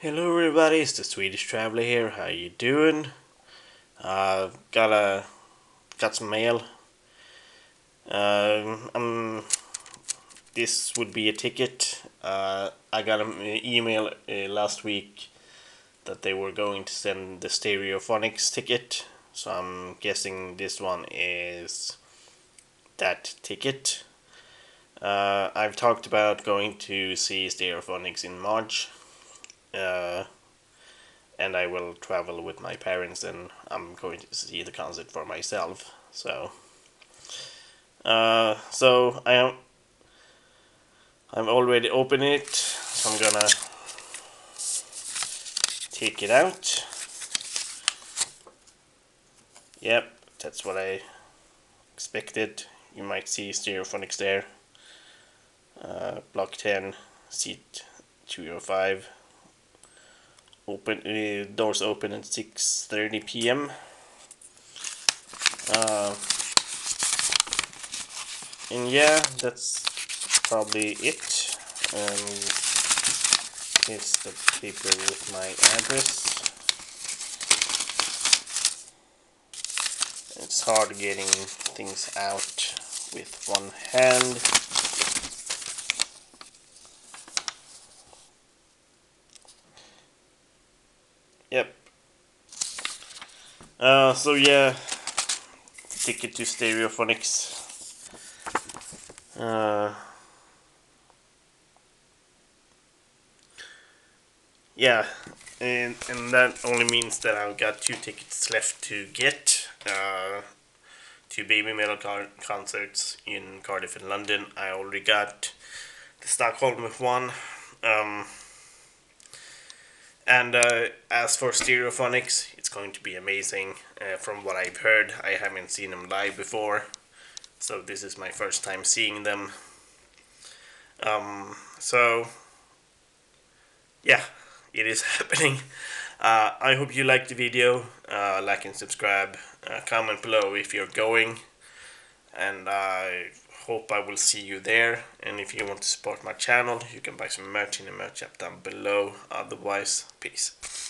Hello everybody, it's the Swedish Traveler here. How you doing? Got some mail. This would be a ticket. I got an email last week that they were going to send the Stereophonics ticket. So I'm guessing this one is that ticket. I've talked about going to see Stereophonics in March. And I will travel with my parents, and I'm going to see the concert for myself. So I'm already open it. So I'm gonna take it out. Yep, that's what I expected. You might see Stereophonics there. Block 10, seat 205. Doors open at 6:30 p.m. And yeah, that's probably it. Here's the paper with my address. It's hard getting things out with one hand. Yep. So yeah, ticket to Stereophonics. Yeah, and that only means that I've got 2 tickets left to get. Two baby metal concerts in Cardiff and London. I already got the Stockholm one. And as for Stereophonics, it's going to be amazing. From what I've heard, I haven't seen them live before, so this is my first time seeing them. So yeah, it is happening. I hope you liked the video. Like and subscribe. Comment below if you're going, and I hope I will see you there. And if you want to support my channel, you can buy some merch in the merch shop down below. Otherwise, peace.